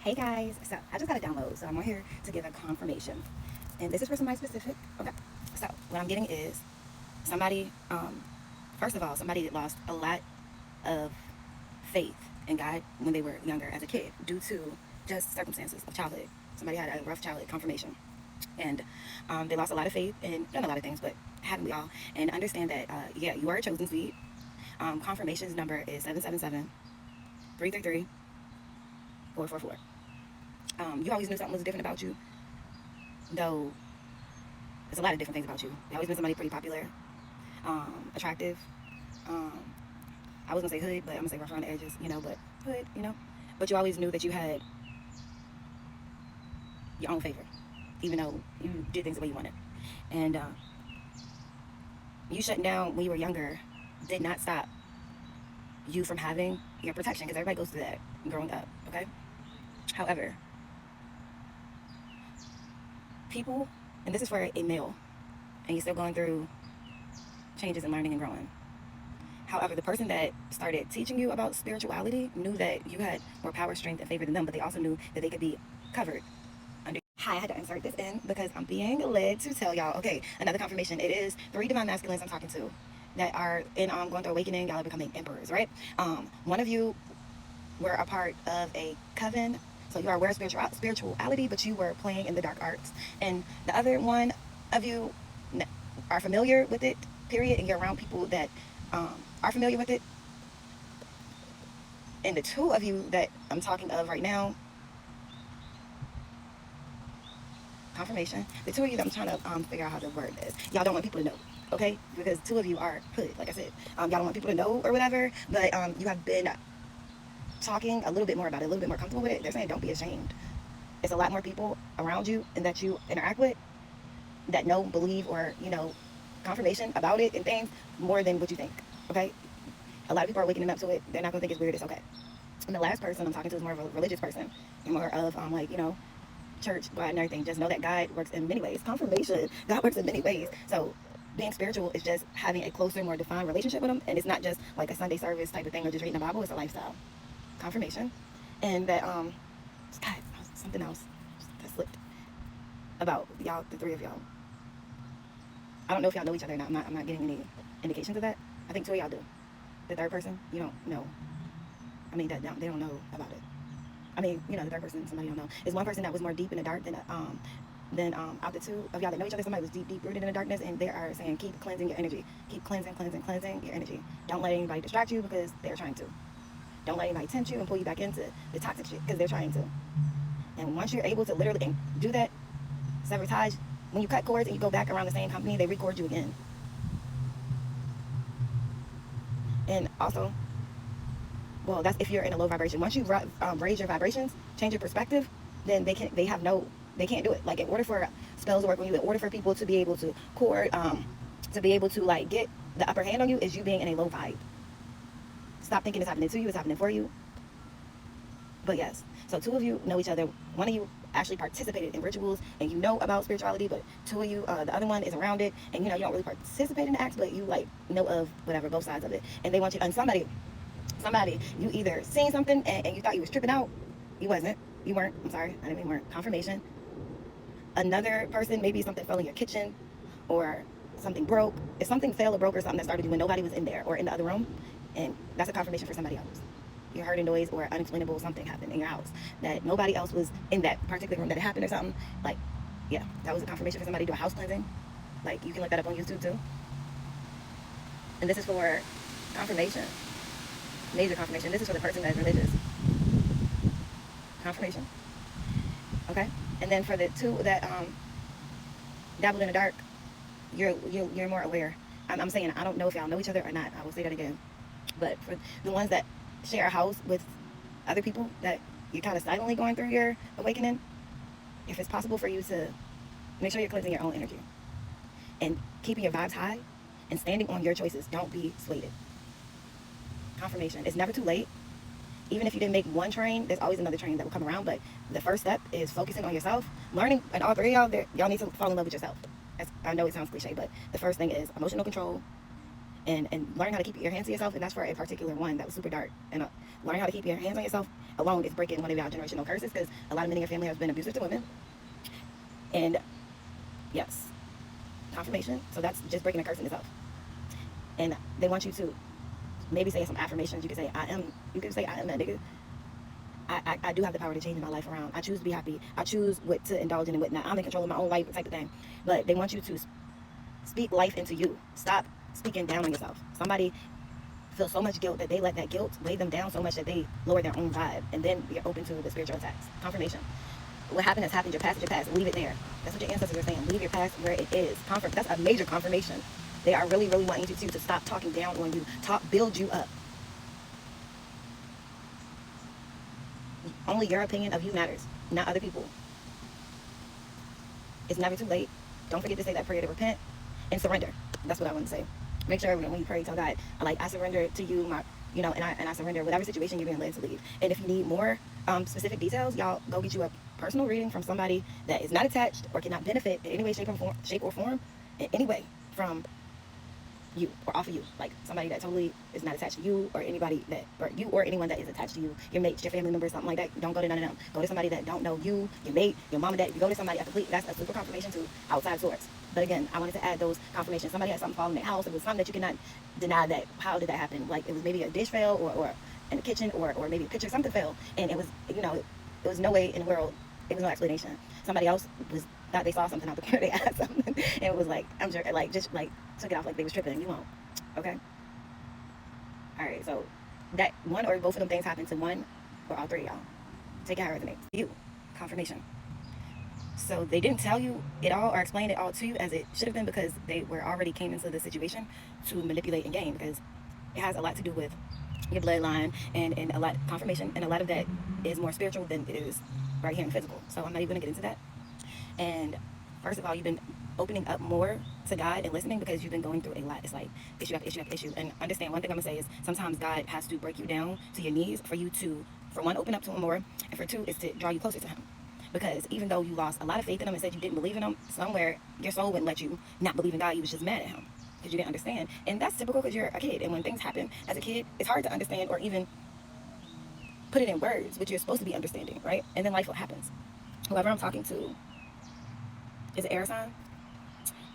Hey guys, so I just got a download, so I'm on here to give a confirmation. And this is for somebody specific. Okay. So what I'm getting is somebody, first of all, somebody that lost a lot of faith in God when they were younger as a kid due to just circumstances of childhood. Somebody had a rough childhood, confirmation. And they lost a lot of faith in done a lot of things, but haven't we all? And understand that, yeah, you are a chosen seed. Confirmation's number is 777-333-444. You always knew something was different about you, though there's a lot of different things about you. You always been somebody pretty popular, attractive. Um, I was gonna say hood, but I'm gonna say rough around the edges, but hood. But you always knew that you had your own favor, even though you did things the way you wanted. And you shutting down when you were younger did not stop you from having your protection, because everybody goes through that growing up, okay? However, people, and this is for a male, and you're still going through changes and learning and growing. However, the person that started teaching you about spirituality knew that you had more power, strength, and favor than them, but they also knew that they could be covered under. Hi, I had to insert this in because I'm being led to tell y'all, okay, another confirmation. It is 3 divine masculines I'm talking to that are in going through awakening. Y'all are becoming emperors, right? One of you were a part of a coven, so you are aware of spirituality, but you were playing in the dark arts. And the other one of you are familiar with it, period, and you're around people that are familiar with it. And the two of you that I'm talking of right now, confirmation, the two of you that I'm trying to figure out how to word this, y'all don't want people to know, okay? Because two of you are hood, like I said. Y'all don't want people to know or whatever, but you have been talking a little bit more about it, a little bit more comfortable with it. They're saying don't be ashamed. It's a lot more people around you and that you interact with that know, believe, or confirmation about it and things more than what you think, okay? A lot of people are waking up to it. They're not gonna think it's weird. It's okay. And the last person I'm talking to is more of a religious person, more of church, God, and everything. Just know that God works in many ways. Confirmation, God works in many ways. So being spiritual is just having a closer, more defined relationship with Him, and it's not just like a Sunday service type of thing or just reading the Bible. It's a lifestyle. Confirmation, and that God, something else that slipped about y'all, the three of y'all. I don't know if y'all know each other or not. I'm not getting any indications of that. I think two of y'all do. The third person, you don't know. I mean, they don't know about it. I mean, the third person, somebody don't know. Is one person that was more deep in the dark than out the two of y'all that know each other, somebody was deep rooted in the darkness, and they are saying keep cleansing your energy. Keep cleansing your energy. Don't let anybody distract you because they're trying to. Don't let anybody tempt you and pull you back into the toxic shit because they're trying to. And once you're able to literally do that, sever ties, when you cut cords and you go back around the same company, they record you again. And also, well, that's if you're in a low vibration. Once you raise your vibrations, change your perspective, then they can't do it. Like in order for spells to work on you, in order for people to be able to cord, to be able to like get the upper hand on you, is you being in a low vibe. Stop thinking it's happening to you, it's happening for you. But yes, so two of you know each other. One of you actually participated in rituals and you know about spirituality, but two of you, the other one is around it, and you don't really participate in the acts, but you like know of whatever, both sides of it. And they want you, and somebody, you either seen something and you thought you was tripping out. You wasn't. You weren't. I'm sorry. I didn't mean weren't. Confirmation. Another person, maybe something fell in your kitchen or something broke. If something fell or broke or something that started when nobody was in there or in the other room, and that's a confirmation for somebody else. You heard a noise or unexplainable something happened in your house that nobody else was in that particular room that it happened or something. Like, yeah, that was a confirmation for somebody to do a house cleansing. Like, you can look that up on YouTube too. And this is for confirmation. Major confirmation. This is for the person that's religious. Confirmation. Okay? And then for the two that dabbled in the dark, you're more aware. I'm saying, I don't know if y'all know each other or not. I will say that again. But for the ones that share a house with other people that you're kind of silently going through your awakening, if it's possible for you to make sure you're cleansing your own energy and keeping your vibes high and standing on your choices. Don't be swayed. Confirmation. It's never too late. Even if you didn't make one train, there's always another train that will come around. But the first step is focusing on yourself, learning, and all three of y'all need to fall in love with yourself. I know it sounds cliche, but the first thing is emotional control and learn how to keep your hands to yourself. And that's for a particular one that was super dark and learning how to keep your hands on yourself alone is breaking one of your generational curses, because a lot of men in your family have been abusive to women. And yes, confirmation. So that's just breaking a curse in itself. And they want you to maybe say some affirmations. You can say, you can say, I am that nigga. I do have the power to change my life around. I choose to be happy. I choose what to indulge in and what not. I'm in control of my own life, type of thing. But they want you to speak life into you. Stop speaking down on yourself. Somebody feels so much guilt that they let that guilt weigh them down so much that they lower their own vibe. And then you're open to the spiritual attacks. Confirmation. What happened has happened. Your past is your past. Leave it there. That's what your ancestors are saying. Leave your past where it is. That's a major confirmation. They are really, really wanting you to stop talking down on you. Build you up. Only your opinion of you matters, not other people. It's never too late. Don't forget to say that prayer to repent and surrender. That's what I want to say. Make sure when you pray, tell God, I surrender to you, and I surrender whatever situation you're being led to leave. And if you need more specific details, y'all go get you a personal reading from somebody that is not attached or cannot benefit in any way, shape, or form, in any way from you or off of you, like somebody that totally is not attached to you, or anybody that, or you or anyone that is attached to you, your mates, your family members, something like that. Don't go to none of them. Go to somebody that don't know you, your mate, your mom and dad. You go to somebody that's a super confirmation to outside source. But again, I wanted to add those confirmations. Somebody had something fall in their house. It was something that you cannot deny. That how did that happen? Like it was maybe a dish fell, or in the kitchen, or maybe a picture, something fell, and it was, it was no way in the world. It was no explanation. Somebody else thought they saw something out the corner of their eye, something, and it was like, I'm sure, just took it off like they was tripping. You won't. Okay. All right. So that one or both of them things happen to one or all three of y'all. Take it how it resonates. You. Confirmation. So they didn't tell you it all or explain it all to you as it should have been, because they were already came into the situation to manipulate and gain, because it has a lot to do with your bloodline and a lot confirmation, and a lot of that is more spiritual than it is right here in physical. So I'm not even gonna get into that. And first of all, you've been opening up more to God and listening, because you've been going through a lot. It's like issue after issue after issue. And understand, one thing I'm gonna say is sometimes God has to break you down to your knees for you to, for one, open up to him more, and for two, is to draw you closer to him. Because even though you lost a lot of faith in him and said you didn't believe in him, somewhere your soul wouldn't let you not believe in God. You was just mad at him because you didn't understand. And that's typical, because you're a kid, and when things happen as a kid, it's hard to understand or even put it in words, which you're supposed to be understanding, right? And then life happens. Whoever I'm talking to is an air sign,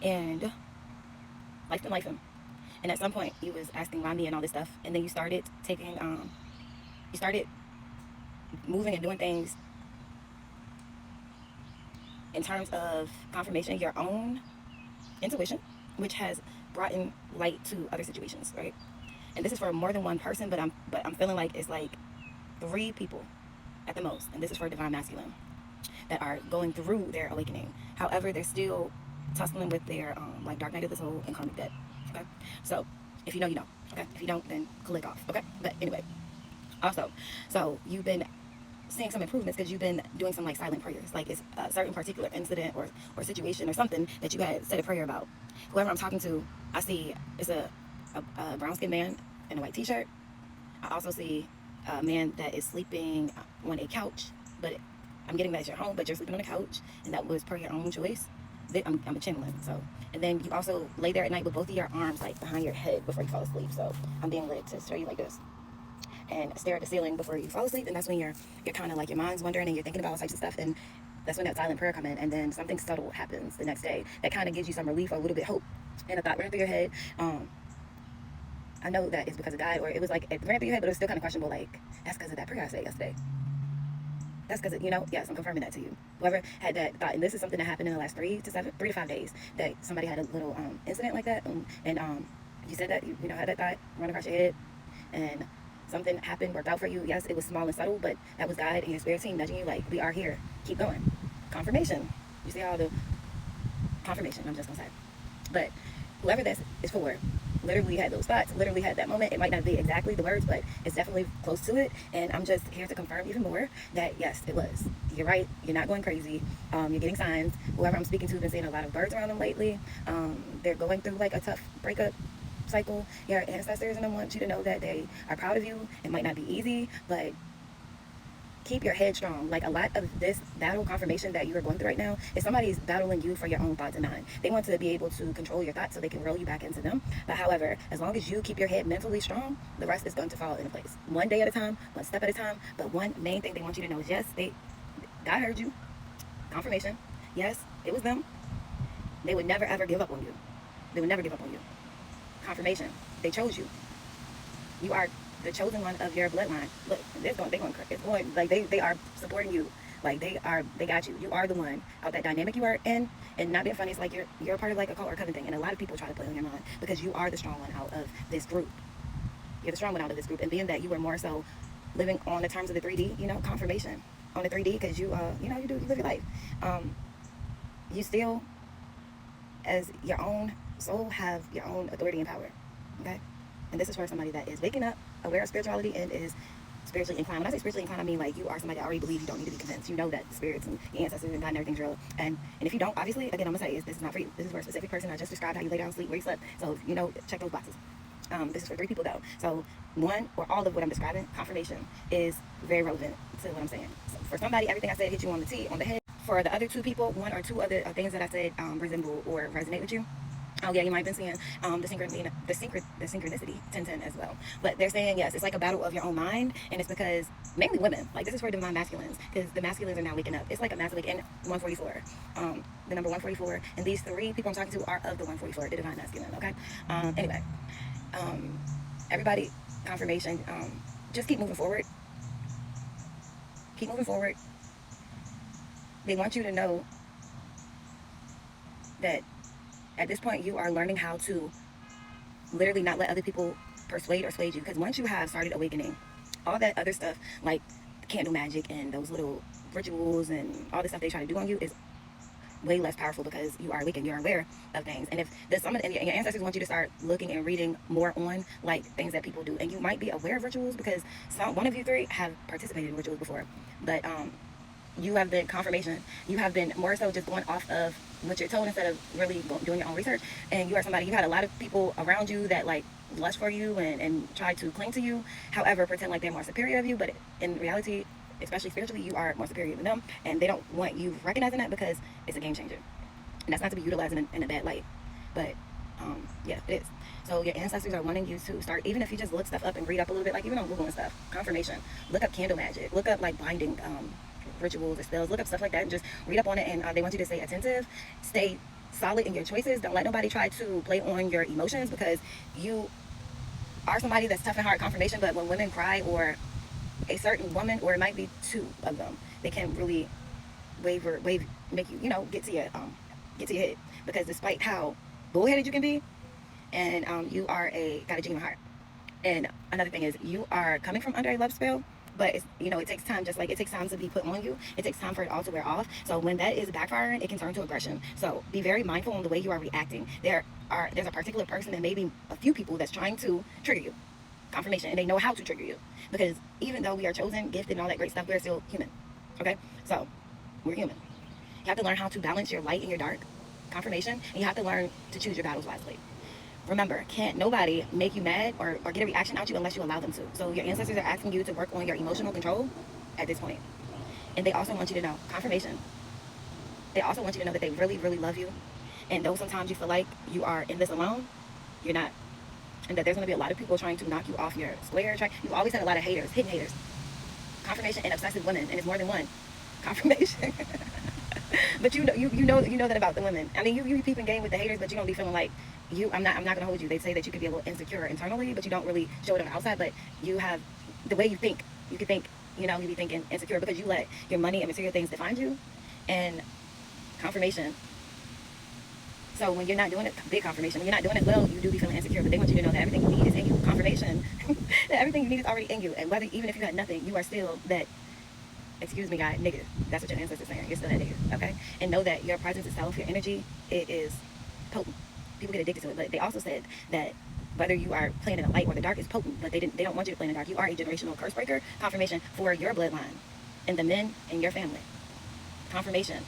and life been lifing. And at some point, you was asking why me and all this stuff, and then you started taking, you started moving and doing things in terms of confirmation, your own intuition, which has brought in light to other situations, right? And this is for more than one person, but I'm feeling like it's like 3 people at the most, and this is for divine masculine, that are going through their awakening. However, they're still tussling with their dark night of the soul and karmic debt. Okay, so if you know, you know. Okay, if you don't, then click off. Okay, but anyway, also, so you've been seeing some improvements because you've been doing some silent prayers, like it's a certain particular incident or situation or something that you had said a prayer about. Whoever I'm talking to, I see it's a brown skinned man in a white t-shirt. I also see a man that is sleeping on a couch, but I'm getting that it's your home, but you're sleeping on a couch, and that was per your own choice. I'm a channeling, so. And then you also lay there at night with both of your arms behind your head before you fall asleep. So I'm being led to show you like this, and stare at the ceiling before you fall asleep. And that's when you're kind of your mind's wandering and you're thinking about all types of stuff, and that's when that silent prayer comes in. And then something subtle happens the next day that kind of gives you some relief or a little bit of hope, and a thought ran through your head. I know that it's because of God, or it was it ran through your head, but it was still kind of questionable, that's because of that prayer I said yesterday. That's because, yes, I'm confirming that to you. Whoever had that thought, and this is something that happened in the last 3 to 5 days, that somebody had a little incident like that, and you said that, you had that thought run across your head, and something happened, worked out for you. Yes, it was small and subtle, but that was God and your spirit team nudging you, we are here, keep going. Confirmation. You see all the confirmation, I'm just going to say. But whoever this is for, literally had those thoughts, literally had that moment. It might not be exactly the words, but it's definitely close to it. And I'm just here to confirm even more that yes, it was. You're right. You're not going crazy. You're getting signs. Whoever I'm speaking to has been seeing a lot of birds around them lately. They're going through a tough breakup cycle. Your ancestors, and I want you to know that they are proud of you. It might not be easy, but keep your head strong. Like, a lot of this battle confirmation that you are going through right now is somebody's battling you for your own thoughts and mind. They want to be able to control your thoughts so they can reel you back into them. But however, as long as you keep your head mentally strong, the rest is going to fall into place. One day at a time, one step at a time. But one main thing they want you to know is, yes, God heard you. Confirmation. Yes, it was them. They would never ever give up on you. They would never give up on you. Confirmation. They chose you. You are the chosen one of your bloodline. Look, it's going, like, they are supporting you. Like, they got you. You are the one out that dynamic you are in. And not being funny, it's like you're a part of like a cult or coven thing. And a lot of people try to play on your mind because you are the strong one out of this group. You're the strong one out of this group. And being that you were more so living on the terms of the 3D, confirmation on the 3D, because you live your life. You still, as your own soul, have your own authority and power. Okay? And this is for somebody that is waking up, aware of spirituality, and is spiritually inclined. When I say spiritually inclined, I mean like you are somebody that already believes. You don't need to be convinced. You know that the spirits and the ancestors and God and everything's real. And if you don't, obviously, again, I'm going to say this is not for you. This is for a specific person. I just described how you lay down and sleep, where you slept. So, check those boxes. This is for 3 people though. So one or all of what I'm describing, confirmation, is very relevant to what I'm saying. So for somebody, everything I said hit you on the head. For the other 2 people, 1 or 2 other things that I said resemble or resonate with you. Oh yeah, you might have been seeing the synchronicity 1010 as well. But they're saying, yes, it's like a battle of your own mind, and it's because mainly women. Like, this is for divine masculines, because the masculines are now waking up. It's like a massive, and 144, the number 144, and these 3 people I'm talking to are of the 144, the divine masculine. Okay. Anyway, everybody, confirmation. Just keep moving forward. Keep moving forward. They want you to know that at this point you are learning how to literally not let other people persuade or sway you. Because once you have started awakening, all that other stuff like candle magic and those little rituals and all the stuff they try to do on you is way less powerful, because you are awakened, you're aware of things. And if and your ancestors want you to start looking and reading more on like things that people do, and you might be aware of rituals because one of you 3 have participated in rituals before, but you have been confirmation. You have been more so just going off of what you're told instead of really doing your own research. And you are somebody, you had a lot of people around you that like lust for you and try to cling to you. However, pretend like they're more superior of you, but in reality, especially spiritually, you are more superior than them. And they don't want you recognizing that because it's a game changer. And that's not to be utilized in a bad light. But yeah, it is. So your ancestors are wanting you to start, even if you just look stuff up and read up a little bit, like even on Google and stuff, confirmation. Look up candle magic. Look up like binding rituals or spells. Look up stuff like that and just read up on it. And they want you to stay attentive, stay solid in your choices. Don't let nobody try to play on your emotions, because you are somebody that's tough and hard. Confirmation. But when women cry, or a certain woman, or it might be 2 of them, they can really make you get to your head, because despite how bullheaded you can be, and you are got a genuine heart. And another thing is, you are coming from under a love spell, but it's, it takes time. Just like it takes time to be put on you, it takes time for it all to wear off. So when that is backfiring, it can turn to aggression. So be very mindful on the way you are reacting. There's a particular person, and maybe a few people, that's trying to trigger you. Confirmation. And they know how to trigger you, because even though we are chosen, gifted, and all that great stuff, we're still human. Okay? So we're human. You have to learn how to balance your light and your dark. Confirmation. And you have to learn to choose your battles wisely. Remember, can't nobody make you mad or get a reaction out you unless you allow them to. So your ancestors are asking you to work on your emotional control at this point. And they also want you to know, confirmation, they also want you to know that they really, really love you. And though sometimes you feel like you are in this alone, you're not. And that there's going to be a lot of people trying to knock you off your square track. You've always had a lot of haters, hidden haters. Confirmation, and obsessive women, and it's more than one. Confirmation. But you know that about the women. I mean, you be peeping game with the haters, but you don't be feeling like I'm not gonna hold you. They say that you could be a little insecure internally, but you don't really show it on the outside. But you have the way you think. You could think, you be thinking insecure because you let your money and material things define you. And confirmation. So when you're not doing it, big confirmation. When you're not doing it well, you do be feeling insecure. But they want you to know that everything you need is in you. Confirmation. That everything you need is already in you. And whether even if you had nothing, you are still that. Excuse me, guy, nigga. That's what your ancestors are saying. You're still that nigga, okay? And know that your presence itself, your energy, it is potent. People get addicted to it, but they also said that whether you are playing in the light or the dark is potent, but they don't want you to play in the dark. You are a generational curse breaker. Confirmation for your bloodline and the men in your family. Confirmation.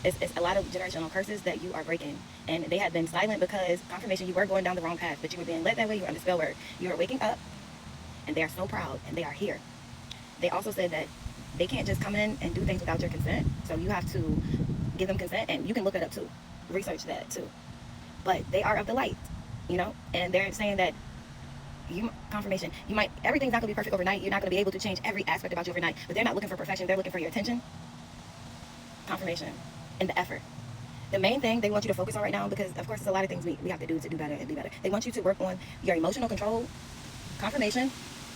It's a lot of generational curses that you are breaking, and they had been silent because confirmation, you were going down the wrong path, but you were being led that way. You were under spell word. You are waking up, and they are so proud, and they are here. They also said that they can't just come in and do things without your consent. So you have to give them consent, and you can look it up too, research that too. But they are of the light, you know, and they're saying that confirmation, everything's not gonna be perfect overnight. You're not gonna be able to change every aspect about you overnight, but they're not looking for perfection. They're looking for your attention, confirmation, and the effort. The main thing they want you to focus on right now, because of course there's a lot of things we have to do to do better and be better. They want you to work on your emotional control, confirmation,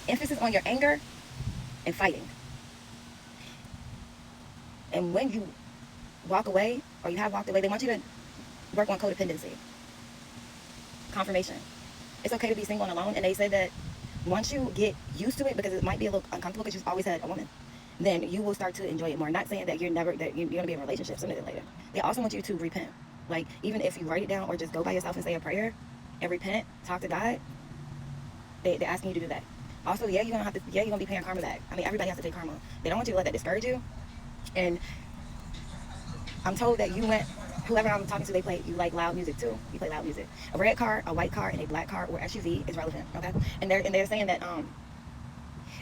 emphasis on your anger, and fighting. And when you walk away, or you have walked away, they want you to work on codependency, confirmation. It's okay to be single and alone, and they said that once you get used to it, because it might be a little uncomfortable because you've always had a woman, then you will start to enjoy it more. Not saying that you're going to be in a relationship sooner than later. They also want you to repent. Like, even if you write it down or just go by yourself and say a prayer and repent, talk to God, they're asking you to do that. Also, you're going to be paying karma back. I mean, everybody has to pay karma. They don't want you to let that discourage you. And I'm told that whoever I'm talking to, you like loud music too. You play loud music. A red car, a white car, and a black car or SUV is relevant, okay? And they're saying that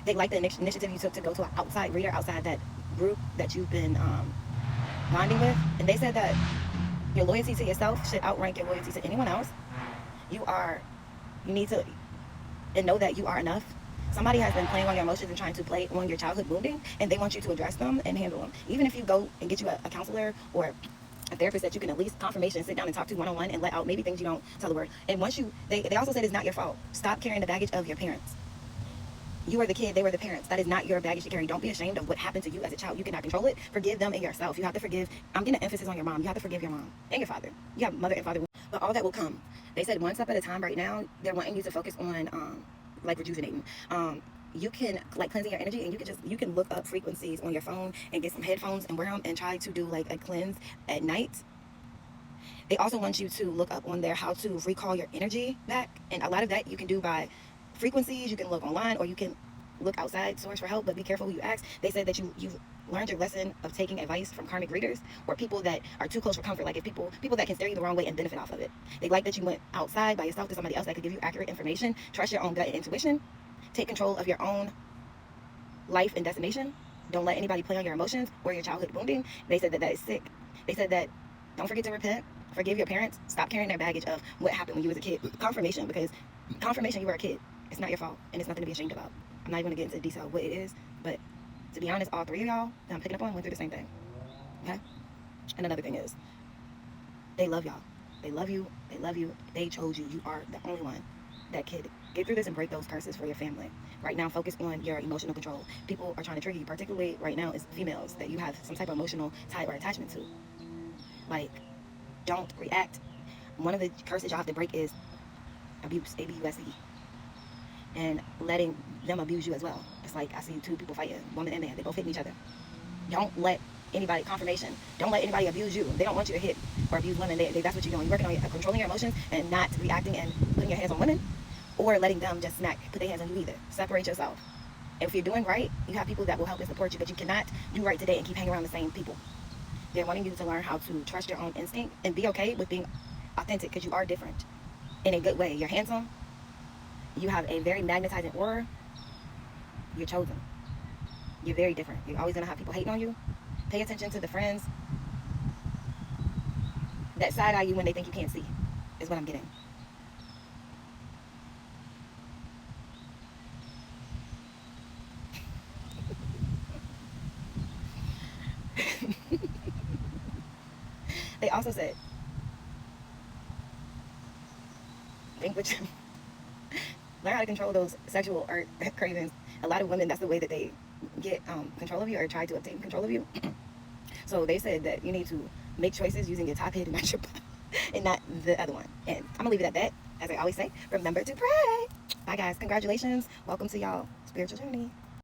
they like the initiative you took to go to an outside reader, outside that group that you've been bonding with. And they said that your loyalty to yourself should outrank your loyalty to anyone else. You need to know that you are enough. Somebody has been playing on your emotions and trying to play on your childhood wounding, and they want you to address them and handle them. Even if you go and get you a counselor or a therapist that you can at least confirmation, sit down and talk to one-on-one and let out maybe things you don't tell the word. And once they also said it's not your fault. Stop carrying the baggage of your parents. You were the kid, they were the parents. That is not your baggage to carry. Don't be ashamed of what happened to you as a child. You cannot control it. Forgive them and yourself. You have to forgive. I'm getting an emphasis on your mom. You have to forgive your mom and your father. You have mother and father. But all that will come. They said one step at a time right now. They're wanting you to focus on like rejuvenating. You can like cleansing your energy, and you can look up frequencies on your phone and get some headphones and wear them and try to do like a cleanse at night. They also want you to look up on there how to recall your energy back, and a lot of that you can do by frequencies. You can look online, or you can look outside source for help, but be careful who you ask. They said that you've learned your lesson of taking advice from karmic readers or people that are too close for comfort, like if people that can steer you the wrong way and benefit off of it. They like that you went outside by yourself to somebody else that could give you accurate information. Trust your own gut and intuition. Take control of your own life and destination. Don't let anybody play on your emotions or your childhood wounding. They said that is sick. They said that don't forget to repent. Forgive your parents. Stop carrying their baggage of what happened when you was a kid. Confirmation, because confirmation you were a kid. It's not your fault, and it's nothing to be ashamed about. I'm not even going to get into detail what it is, but to be honest, all three of y'all that I'm picking up on went through the same thing. Okay? And another thing is, they love y'all. They love you. They love you. They chose you. You are the only one that could get through this and break those curses for your family. Right now, focus on your emotional control. People are trying to trigger you, particularly right now, is females that you have some type of emotional tie or attachment to. Like, don't react. One of the curses y'all have to break is abuse, ABUSE, and letting them abuse you as well. It's like I see two people fighting, woman and man. They both hitting each other. Don't let anybody, confirmation, don't let anybody abuse you. They don't want you to hit or abuse women. That's what you're doing. You're working on controlling your emotions and not reacting and putting your hands on women, or letting them just put their hands on you either. Separate yourself. And if you're doing right, you have people that will help and support you, but you cannot do right today and keep hanging around the same people. They're wanting you to learn how to trust your own instinct and be okay with being authentic, because you are different in a good way. You're handsome. You have a very magnetizing aura. You're chosen. You're very different. You're always going to have people hating on you. Pay attention to the friends that side-eye you when they think you can't see, is what I'm getting. They also said, learn how to control those sexual cravings. A lot of women, that's the way that they get control of you or try to obtain control of you. So they said that you need to make choices using your top head and not your and not the other one. And I'm gonna leave it at that. As I always say, remember to pray. Bye guys, congratulations. Welcome to y'all spiritual journey.